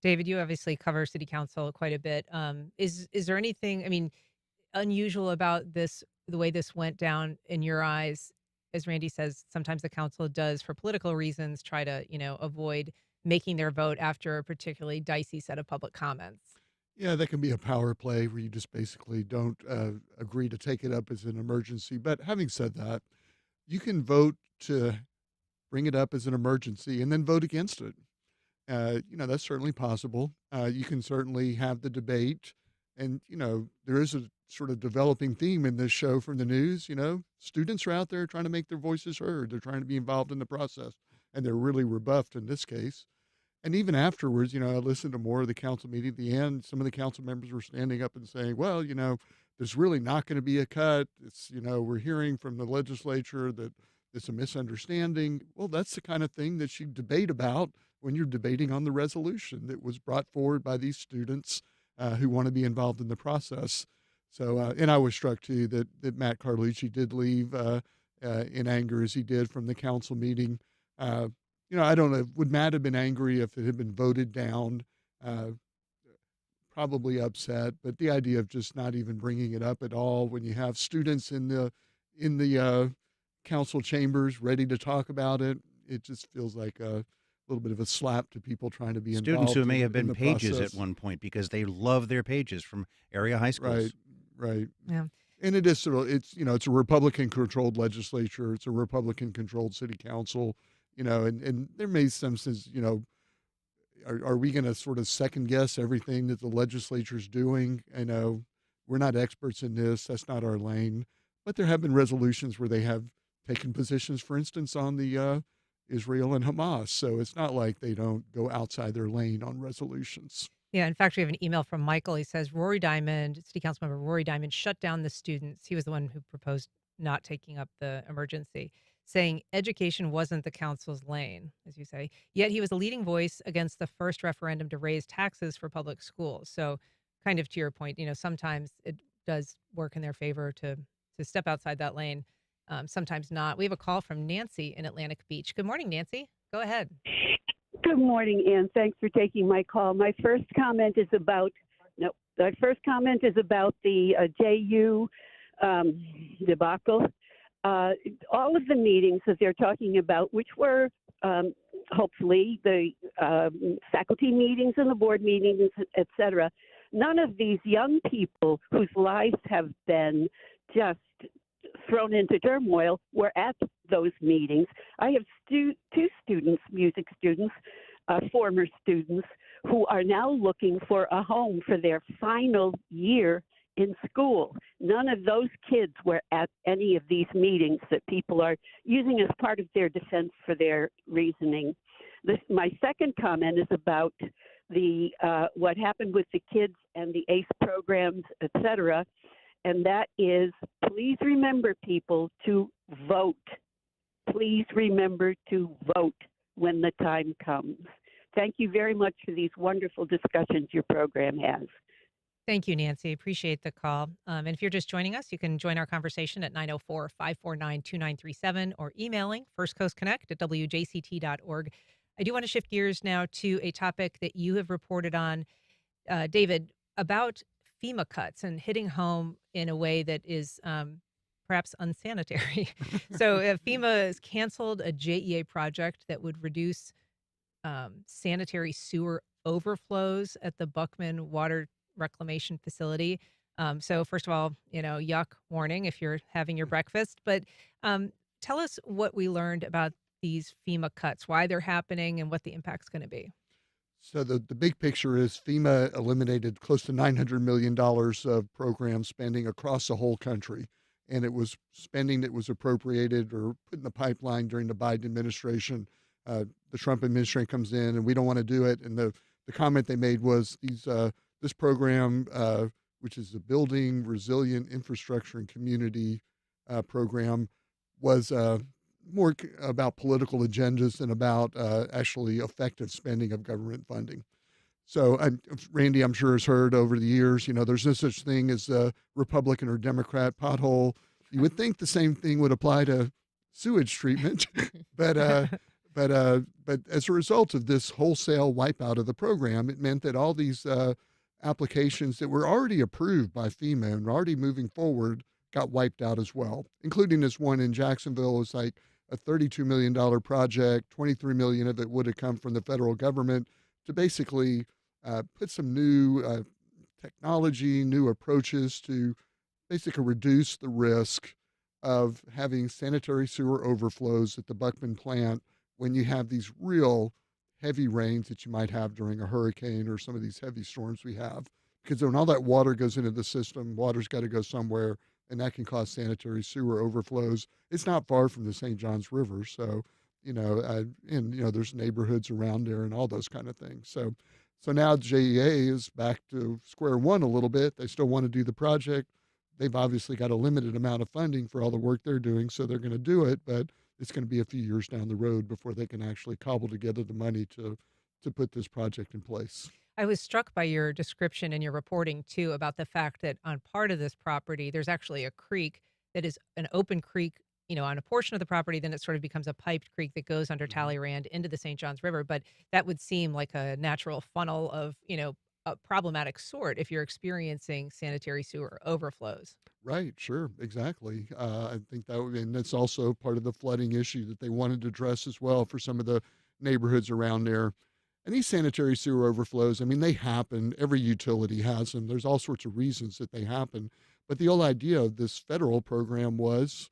David, you obviously cover city council quite a bit. Is there anything, unusual about this the way this went down in your eyes? As Randy says, sometimes the council does, for political reasons, try to, avoid making their vote after a particularly dicey set of public comments. Yeah, that can be a power play where you just basically don't agree to take it up as an emergency. But having said that, you can vote to bring it up as an emergency and then vote against it. That's certainly possible. You can certainly have the debate. And, there is a sort of developing theme in this show from the news. Students are out there trying to make their voices heard. They're trying to be involved in the process, and they're really rebuffed in this case. And even afterwards, I listened to more of the council meeting at the end. Some of the council members were standing up and saying, well, there's really not going to be a cut. It's, we're hearing from the legislature that it's a misunderstanding. Well, that's the kind of thing that you debate about when you're debating on the resolution that was brought forward by these students who want to be involved in the process. So, and I was struck too that Matt Carlucci did leave in anger as he did from the council meeting. I don't know, would Matt have been angry if it had been voted down? Probably upset, but the idea of just not even bringing it up at all when you have students in the council chambers ready to talk about it, it just feels like a little bit of a slap to people trying to be involved. Students who may have in been the pages process. at one point because they love their pages from area high schools. Right. Yeah. And it is, it's a Republican-controlled legislature. It's a Republican-controlled city council, and there may be some sense, are we going to sort of second-guess everything that the legislature's doing? We're not experts in this. That's not our lane. But there have been resolutions where they have taken positions, for instance, on the Israel and Hamas. So it's not like they don't go outside their lane on resolutions. Yeah, in fact, we have an email from Michael. He says, Rory Diamond, City Council member Rory Diamond, shut down the students. He was the one who proposed not taking up the emergency, saying education wasn't the council's lane, as you say. Yet he was a leading voice against the first referendum to raise taxes for public schools. So kind of to your point, sometimes it does work in their favor to step outside that lane, sometimes not. We have a call from Nancy in Atlantic Beach. Good morning, Nancy. Go ahead. Good morning, Ann. Thanks for taking my call. My first comment is about the JU debacle. All of the meetings that they're talking about, which were hopefully the faculty meetings and the board meetings, et cetera, none of these young people whose lives have been just thrown into turmoil were at those meetings. I have two students, music students, former students, who are now looking for a home for their final year in school. None of those kids were at any of these meetings that people are using as part of their defense for their reasoning. My second comment is about the what happened with the kids and the ACE programs, et cetera. And that is, please remember, people, to vote. Please remember to vote when the time comes. Thank you very much for these wonderful discussions your program has. Thank you, Nancy. Appreciate the call. And if you're just joining us, you can join our conversation at 904-549-2937 or emailing firstcoastconnect@wjct.org. I do want to shift gears now to a topic that you have reported on, David, about FEMA cuts and hitting home in a way that is perhaps unsanitary. So FEMA has canceled a JEA project that would reduce sanitary sewer overflows at the Buckman Water Reclamation Facility. So first of all, yuck warning if you're having your breakfast. But tell us what we learned about these FEMA cuts, why they're happening, and what the impact's going to be. So the big picture is FEMA eliminated close to $900 million of program spending across the whole country. And it was spending that was appropriated or put in the pipeline during the Biden administration. The Trump administration comes in and we don't want to do it. And the comment they made was this program, which is the Building Resilient Infrastructure and Community program, was more about political agendas than about actually effective spending of government funding. So Randy, I'm sure, has heard over the years, there's no such thing as a Republican or Democrat pothole. You would think the same thing would apply to sewage treatment, but as a result of this wholesale wipeout of the program, it meant that all these applications that were already approved by FEMA and were already moving forward got wiped out as well, including this one in Jacksonville. It was like a $32 million project. $23 million of it would have come from the federal government to basically put some new technology, new approaches to basically reduce the risk of having sanitary sewer overflows at the Buckman plant when you have these real heavy rains that you might have during a hurricane or some of these heavy storms we have. Because when all that water goes into the system, water's got to go somewhere, and that can cause sanitary sewer overflows. It's not far from the St. Johns River, so there's neighborhoods around there and all those kind of things. So now JEA is back to square one a little bit. They still want to do the project. They've obviously got a limited amount of funding for all the work they're doing, so they're going to do it, but it's going to be a few years down the road before they can actually cobble together the money to put this project in place. I was struck by your description and your reporting, too, about the fact that on part of this property, there's actually a creek that is an open creek, on a portion of the property. Then it sort of becomes a piped creek that goes under Talleyrand into the St. Johns River. But that would seem like a natural funnel of, a problematic sort if you're experiencing sanitary sewer overflows. Right, sure, exactly. I think and that's also part of the flooding issue that they wanted to address as well for some of the neighborhoods around there. And these sanitary sewer overflows, they happen. Every utility has them. There's all sorts of reasons that they happen. But the whole idea of this federal program was,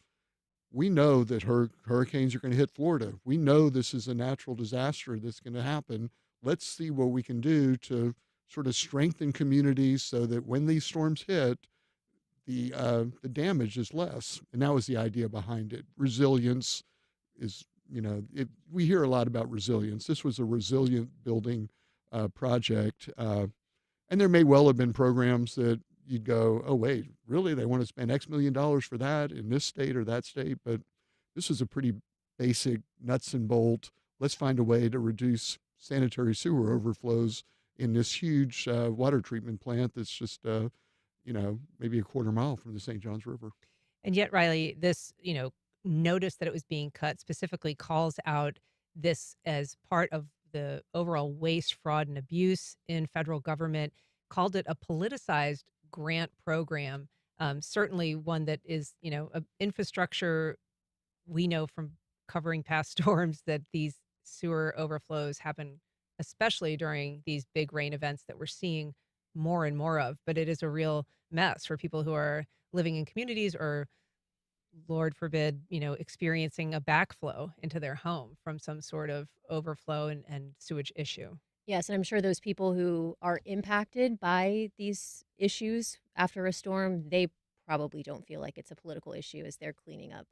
we know that hurricanes are going to hit Florida. We know this is a natural disaster that's going to happen. Let's see what we can do to sort of strengthen communities so that when these storms hit, the damage is less. And that was the idea behind it. Resilience is, we hear a lot about resilience. This was a resilient building project. And there may well have been programs that you'd go, oh, wait, really? They want to spend X million dollars for that in this state or that state? But this is a pretty basic nuts and bolt. Let's find a way to reduce sanitary sewer overflows in this huge water treatment plant that's just, maybe a quarter mile from the St. Johns River. And yet, Riley, this, notice that it was being cut specifically calls out this as part of the overall waste, fraud, and abuse in federal government, called it a politicized grant program. Certainly one that is, infrastructure. We know from covering past storms that these sewer overflows happen, especially during these big rain events that we're seeing more and more of. But it is a real mess for people who are living in communities or, Lord forbid, experiencing a backflow into their home from some sort of overflow and sewage issue. Yes, and I'm sure those people who are impacted by these issues after a storm, they probably don't feel like it's a political issue as they're cleaning up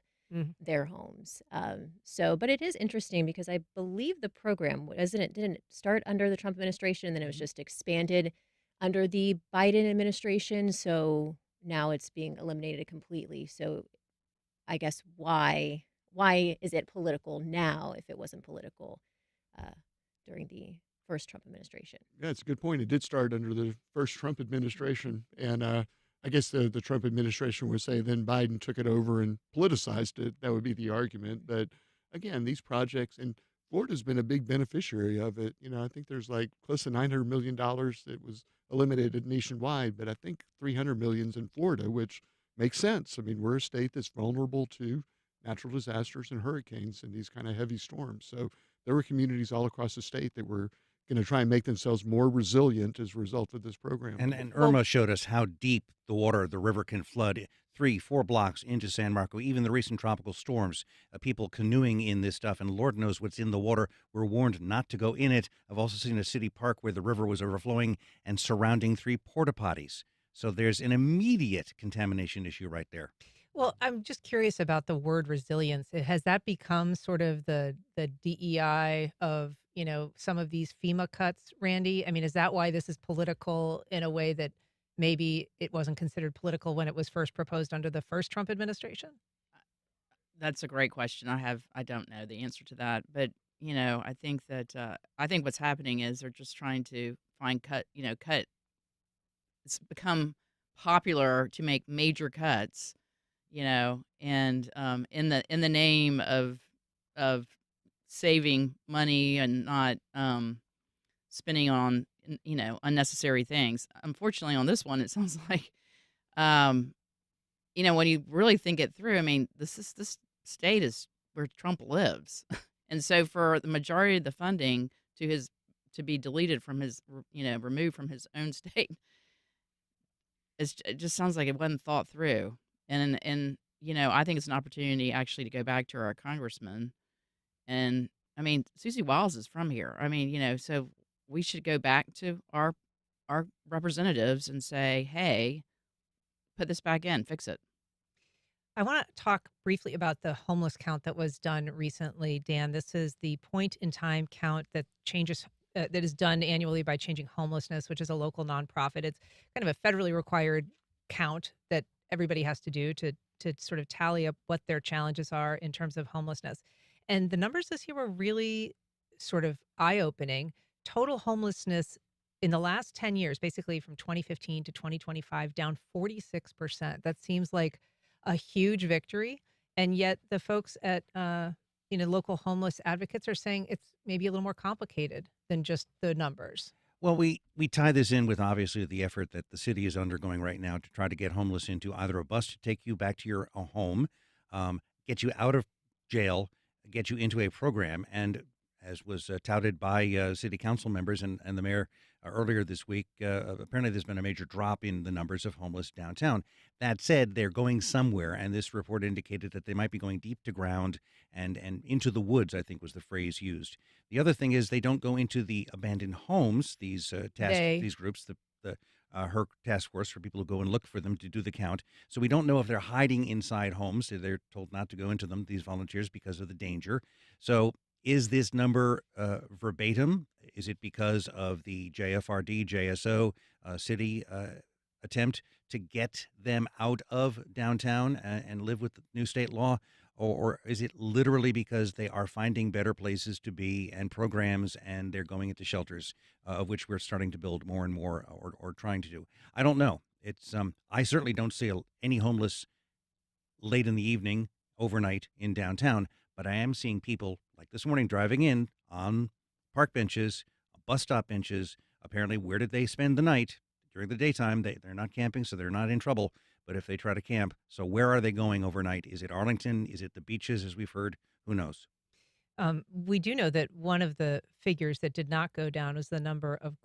their homes. But it is interesting because I believe the program, didn't it start under the Trump administration, and then it was just expanded under the Biden administration. So now it's being eliminated completely. So I guess why is it political now if it wasn't political during the first Trump administration? Yeah, it's a good point. It did start under the first Trump administration. And I guess the Trump administration would say then Biden took it over and politicized it. That would be the argument. But again, these projects, and Florida's been a big beneficiary of it. I think there's like close to $900 million that was eliminated nationwide, but I think $300 million's in Florida, which makes sense. We're a state that's vulnerable to natural disasters and hurricanes and these kind of heavy storms. So there were communities all across the state that were going to try and make themselves more resilient as a result of this program. And Irma showed us how deep the river can flood 3-4 blocks into San Marco. Even the recent tropical storms, people canoeing in this stuff, and Lord knows what's in the water. We're warned not to go in it. I've also seen a city park where the river was overflowing and surrounding 3 porta potties. So there's an immediate contamination issue right there. Well, I'm just curious about the word resilience. Has that become sort of the DEI of, some of these FEMA cuts, Randy? Is that why this is political in a way that maybe it wasn't considered political when it was first proposed under the first Trump administration? That's a great question. I don't know the answer to that, but I think what's happening is they're just trying to cut. It's become popular to make major cuts, and in the name of saving money and not spending on unnecessary things. Unfortunately, on this one, it sounds like when you really think it through, I mean, this state is where Trump lives, and so for the majority of the funding to be deleted from his, removed from his own state, it just sounds like it wasn't thought through. And I think it's an opportunity actually to go back to our congressman. And I mean, Susie Wiles is from here. I mean, so we should go back to our representatives and say, hey, put this back in, fix it. I want to talk briefly about the homeless count that was done recently, Dan. This is the point in time count that changes, that is done annually by Changing Homelessness, which is a local nonprofit. It's kind of a federally required count that everybody has to do to sort of tally up what their challenges are in terms of homelessness. And the numbers this year were really sort of eye-opening. Total homelessness in the last 10 years, basically from 2015 to 2025, down 46%. That seems like a huge victory. And yet the folks at local homeless advocates are saying it's maybe a little more complicated than just the numbers. Well, we tie this in with obviously the effort that the city is undergoing right now to try to get homeless into either a bus to take you back to your home, get you out of jail, get you into a program. And as was touted by city council members and the mayor earlier this week, apparently there's been a major drop in the numbers of homeless downtown. That said, they're going somewhere, and this report indicated that they might be going deep to ground and into the woods, I think was the phrase used. The other thing is they don't go into the abandoned homes, these these groups, the HERC task force for people who go and look for them to do the count. So we don't know if they're hiding inside homes. They're told not to go into them, these volunteers, because of the danger. So is this number verbatim? Is it because of the JFRD, JSO city attempt to get them out of downtown and live with the new state law? Or is it literally because they are finding better places to be and programs and they're going into shelters, of which we're starting to build more and more or trying to do? I don't know. It's I certainly don't see any homeless late in the evening, overnight in downtown, but I am seeing people like this morning driving in on park benches, bus stop benches. Apparently, where did they spend the night? During the daytime, they're not camping, so they're not in trouble. But if they try to camp, so where are they going overnight? Is it Arlington? Is it the beaches, as we've heard? Who knows? We do know that one of the figures that did not go down was the number of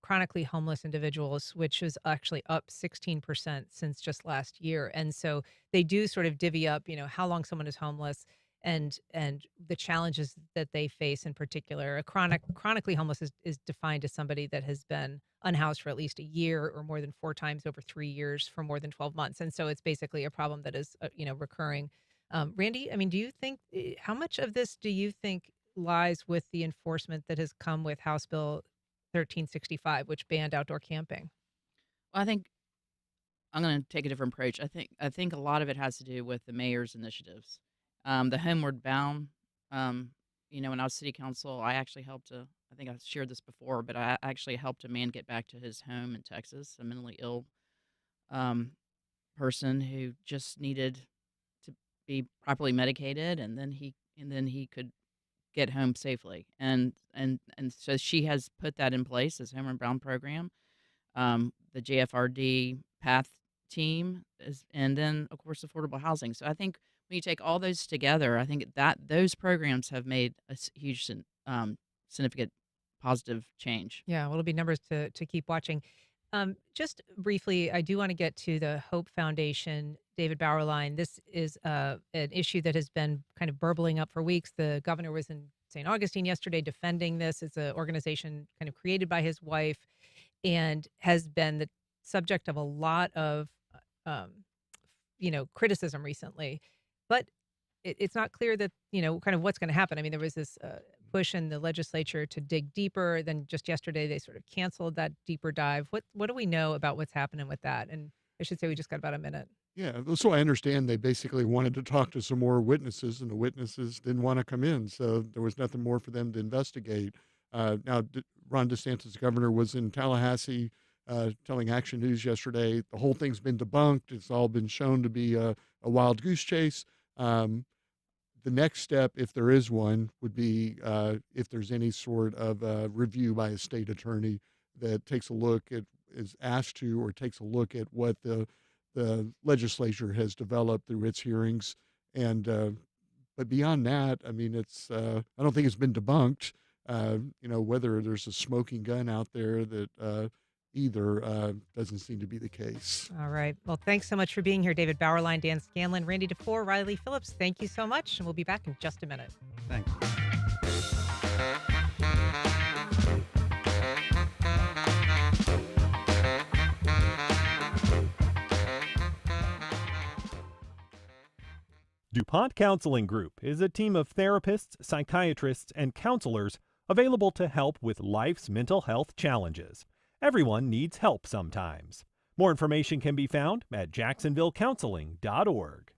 chronically homeless individuals, which is actually up 16% since just last year. And so they do sort of divvy up, how long someone is homeless and the challenges that they face in particular. Chronically homeless is defined as somebody that has been unhoused for at least a year or more than 4 times over 3 years for more than 12 months. And so it's basically a problem that is, recurring. Randy, I mean, do you think, how much of this do you think lies with the enforcement that has come with House Bill 1365, which banned outdoor camping? Well, I think I'm going to take a different approach. I think a lot of it has to do with the mayor's initiatives. The Homeward Bound, when I was city council, I actually helped I think I've shared this before, but I actually helped a man get back to his home in Texas, a mentally ill person who just needed to be properly medicated, and then he could get home safely. And so she has put that in place, this Homeward Bound program. The JFRD PATH team and then of course affordable housing. So I think when you take all those together, I think that those programs have made a huge significant positive change. Yeah, well, it'll be numbers to keep watching. Just briefly, I do want to get to the Hope Foundation, David Bauerlein. This is an issue that has been kind of burbling up for weeks. The governor was in St. Augustine yesterday defending this. It's an organization kind of created by his wife and has been the subject of a lot of, criticism recently. But it's not clear that, kind of what's going to happen. I mean, there was this push in the legislature to dig deeper. Then just yesterday, they sort of canceled that deeper dive. What do we know about what's happening with that? And I should say we just got about a minute. Yeah, so I understand they basically wanted to talk to some more witnesses, and the witnesses didn't want to come in, so there was nothing more for them to investigate. Now, Ron DeSantis, governor, was in Tallahassee telling Action News yesterday, the whole thing's been debunked. It's all been shown to be a wild goose chase. The next step, if there is one, would be if there's any sort of review by a state attorney that takes a look at, is asked to, or takes a look at what the the legislature has developed through its hearings. And but beyond that, I mean, it's I don't think it's been debunked. Whether there's a smoking gun out there that either doesn't seem to be the case. All right. Well, thanks so much for being here, David Bauerlein, Dan Scanlan, Randy DeFoor, Riley Phillips. Thank you so much, and we'll be back in just a minute. Thanks. DuPont Counseling Group is a team of therapists, psychiatrists, and counselors available to help with life's mental health challenges. Everyone needs help sometimes. More information can be found at jacksonvillecounseling.org.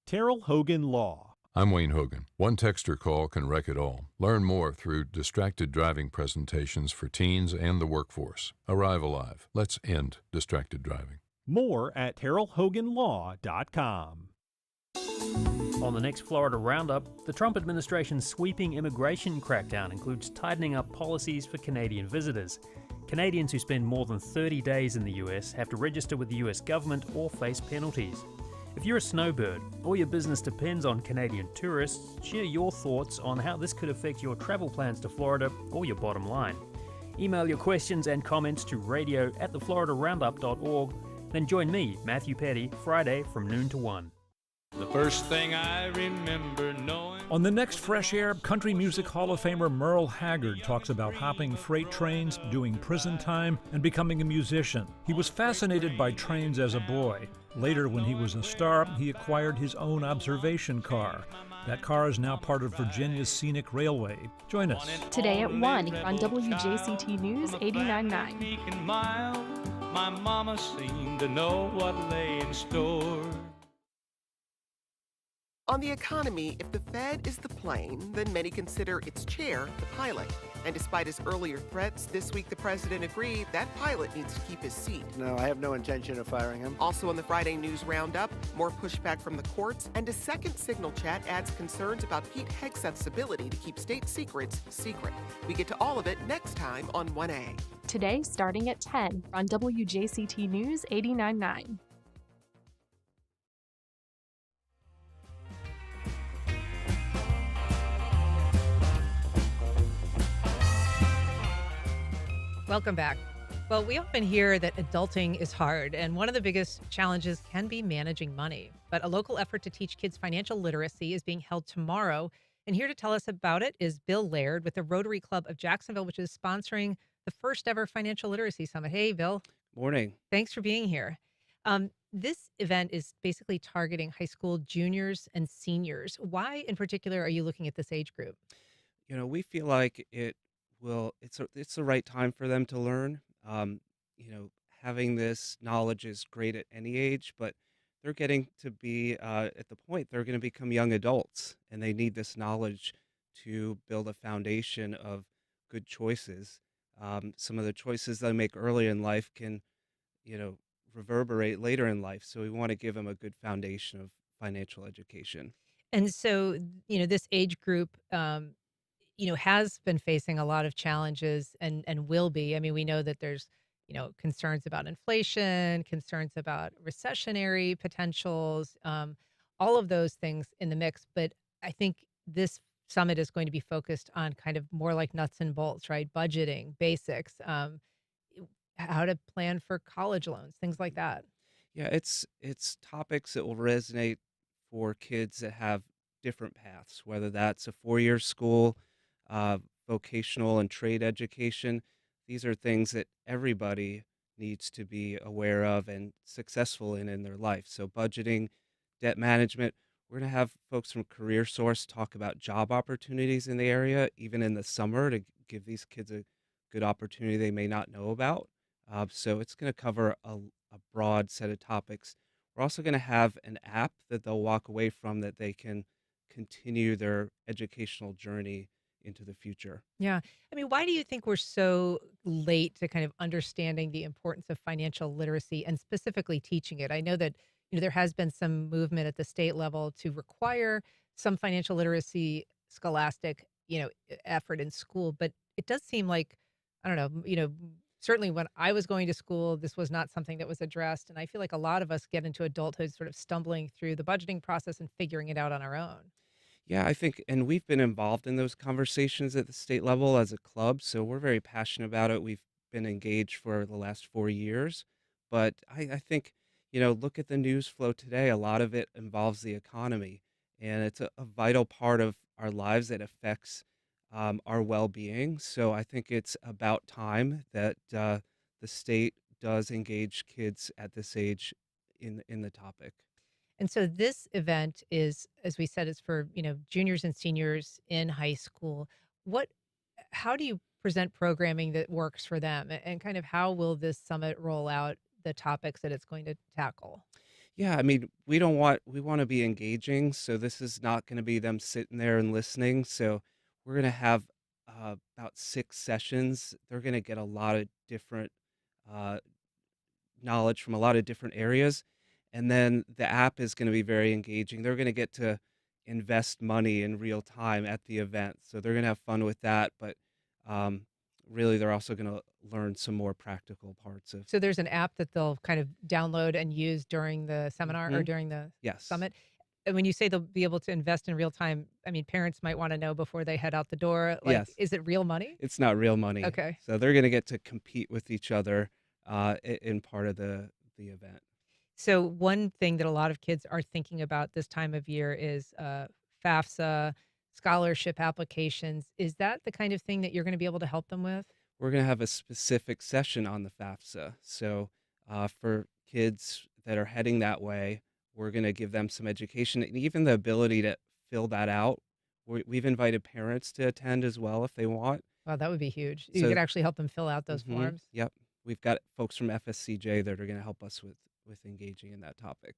Terrell Hogan Law. I'm Wayne Hogan. One texter call can wreck it all. Learn more through distracted driving presentations for teens and the workforce. Arrive alive. Let's end distracted driving. More at terrellhoganlaw.com. On the next Florida Roundup, the Trump administration's sweeping immigration crackdown includes tightening up policies for Canadian visitors. Canadians who spend more than 30 days in the US have to register with the US government or face penalties. If you're a snowbird or your business depends on Canadian tourists, share your thoughts on how this could affect your travel plans to Florida or your bottom line. Email your questions and comments to radio@thefloridaroundup.org. Then join me, Matthew Petty, Friday from noon to 1. The first thing I remember knowing. On the next Fresh Air, Country Music Hall of Famer Merle Haggard talks about hopping freight trains, doing prison time, and becoming a musician. He was fascinated by trains as a boy. Later, when he was a star, he acquired his own observation car. That car is now part of Virginia's Scenic Railway. Join us. Today at 1 on WJCT News 89.9. My mama seemed to know what lay in store. On the economy, if the Fed is the plane, then many consider its chair the pilot. And despite his earlier threats, this week the president agreed that pilot needs to keep his seat. No, I have no intention of firing him. Also on the Friday News Roundup, more pushback from the courts, and a second signal chat adds concerns about Pete Hegseth's ability to keep state secrets secret. We get to all of it next time on 1A. Today starting at 10 on WJCT News 89.9. Welcome back. Well, we often hear that adulting is hard, and one of the biggest challenges can be managing money. But a local effort to teach kids financial literacy is being held tomorrow. And here to tell us about it is Bill Laird with the Rotary Club of Jacksonville, which is sponsoring the first ever Financial Literacy Summit. Hey, Bill. Morning. Thanks for being here. This event is basically targeting high school juniors and seniors. Why, in particular, are you looking at this age group? You know, we feel like it's the right time for them to learn. Having this knowledge is great at any age, but they're getting to be at the point they're going to become young adults, and they need this knowledge to build a foundation of good choices. Some of the choices they make early in life can, reverberate later in life. So we want to give them a good foundation of financial education. And so, this age group, has been facing a lot of challenges and will be. I mean, we know that there's, concerns about inflation, concerns about recessionary potentials, all of those things in the mix. But I think this summit is going to be focused on kind of more like nuts and bolts, right? Budgeting, basics, how to plan for college loans, things like that. Yeah, it's topics that will resonate for kids that have different paths, whether that's a four-year school, vocational and trade education. These are things that everybody needs to be aware of and successful in their life. So budgeting, debt management. We're going to have folks from Career Source talk about job opportunities in the area, even in the summer, to give these kids a good opportunity they may not know about. So it's going to cover a broad set of topics. We're also going to have an app that they'll walk away from that they can continue their educational journey into the future. Yeah. I mean, why do you think we're so late to kind of understanding the importance of financial literacy and specifically teaching it? I know that there has been some movement at the state level to require some financial literacy scholastic, effort in school, but it does seem like, I don't know, certainly when I was going to school, this was not something that was addressed. And I feel like a lot of us get into adulthood sort of stumbling through the budgeting process and figuring it out on our own. Yeah, I think, and we've been involved in those conversations at the state level as a club, so we're very passionate about it. We've been engaged for the last 4 years, but I think, look at the news flow today. A lot of it involves the economy, and it's a vital part of our lives that affects our well-being. So I think it's about time that the state does engage kids at this age in the topic. And so this event is, as we said, it's for, juniors and seniors in high school. How do you present programming that works for them? And kind of how will this summit roll out the topics that it's going to tackle? Yeah, I mean, we want to be engaging, so this is not going to be them sitting there and listening. So we're going to have about 6 sessions. They're going to get a lot of different uh, knowledge from a lot of different areas. And then the app is going to be very engaging. They're going to get to invest money in real time at the event. So they're going to have fun with that. But really, they're also going to learn some more practical parts of. So there's an app that they'll kind of download and use during the seminar or Mhm. during the Yes. summit. And when you say they'll be able to invest in real time, I mean, parents might want to know before they head out the door, like, Yes. is it real money? It's not real money. Okay. So they're going to get to compete with each other in part of the event. So one thing that a lot of kids are thinking about this time of year is FAFSA, scholarship applications. Is that the kind of thing that you're going to be able to help them with? We're going to have a specific session on the FAFSA. So for kids that are heading that way, we're going to give them some education and even the ability to fill that out. We've invited parents to attend as well if they want. Wow, that would be huge. You So could actually help them fill out those Mhm. forms. Yep. We've got folks from FSCJ that are going to help us with engaging in that topic.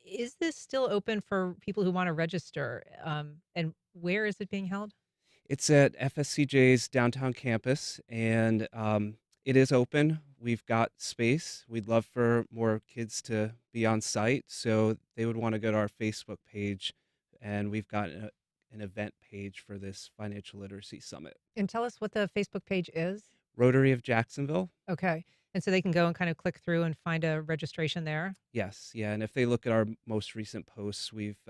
Is this still open for people who want to register? And where is it being held? It's at FSCJ's downtown campus, and it is open. We've got space. We'd love for more kids to be on site, so they would want to go to our Facebook page, and we've got an event page for this financial literacy summit. And tell us what the Facebook page is. Rotary of Jacksonville. Okay. And so they can go and kind of click through and find a registration there. Yes, yeah, and if they look at our most recent posts, we've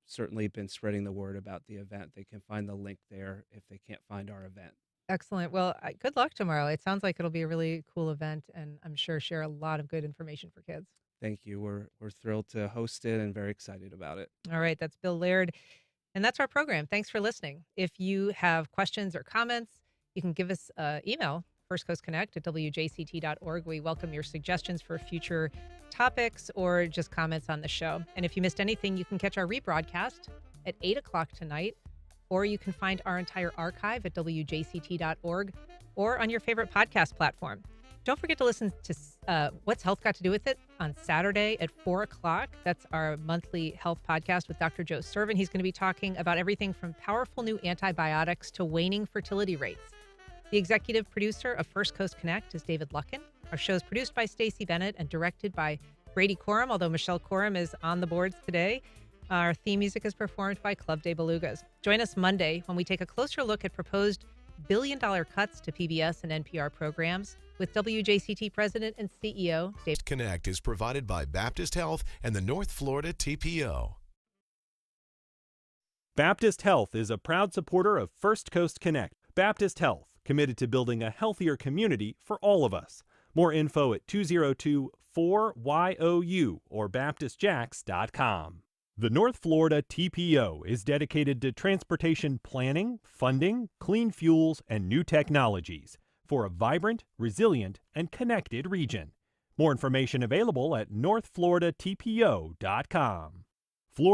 certainly been spreading the word about the event. They can find the link there if they can't find our event. Excellent. Well, good luck tomorrow. It sounds like it'll be a really cool event, and I'm sure share a lot of good information for kids. Thank you. We're thrilled to host it and very excited about it. All right, that's Bill Laird. And that's our program. Thanks for listening. If you have questions or comments, you can give us an email, firstcoastconnect@wjct.org. We welcome your suggestions for future topics or just comments on the show. And if you missed anything, you can catch our rebroadcast at 8 o'clock tonight, or you can find our entire archive at wjct.org or on your favorite podcast platform. Don't forget to listen to What's Health Got to Do with It on Saturday at 4 o'clock. That's our monthly health podcast with Dr. Joe Servin. He's going to be talking about everything from powerful new antibiotics to waning fertility rates. The executive producer of First Coast Connect is David Luckin. Our show is produced by Stacey Bennett and directed by Brady Corum, although Michelle Corum is on the boards today. Our theme music is performed by Club de Belugas. Join us Monday when we take a closer look at proposed billion-dollar cuts to PBS and NPR programs with WJCT President and CEO Dave. Connect is provided by Baptist Health and the North Florida TPO. Baptist Health is a proud supporter of First Coast Connect. Baptist Health, committed to building a healthier community for all of us. More info at 202-4YOU or baptistjacks.com. The North Florida TPO is dedicated to transportation planning, funding, clean fuels, and new technologies for a vibrant, resilient, and connected region. More information available at northfloridatpo.com.